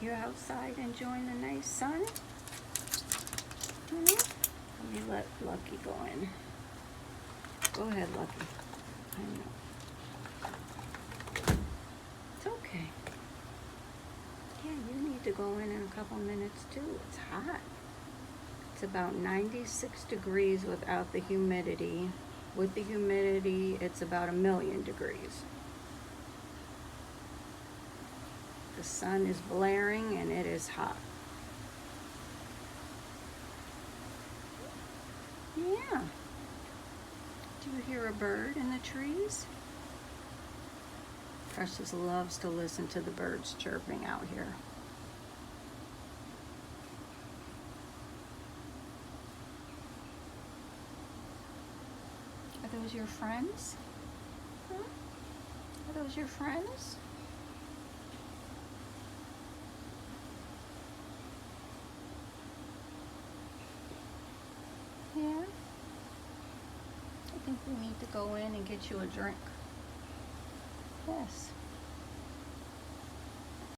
You're outside enjoying the nice sun? Let me let Lucky go in. Go ahead, Lucky. I know. It's okay. Yeah, you need to go in a couple minutes too. It's hot. It's about 96 degrees without the humidity. With the humidity, it's about 1,000,000 degrees. The sun is blaring and it is hot. Yeah. Do you hear a bird in the trees? Precious loves to listen to the birds chirping out here. Are those your friends? Huh? Are those your friends? Yeah? I think we need to go in and get you a drink. Yes.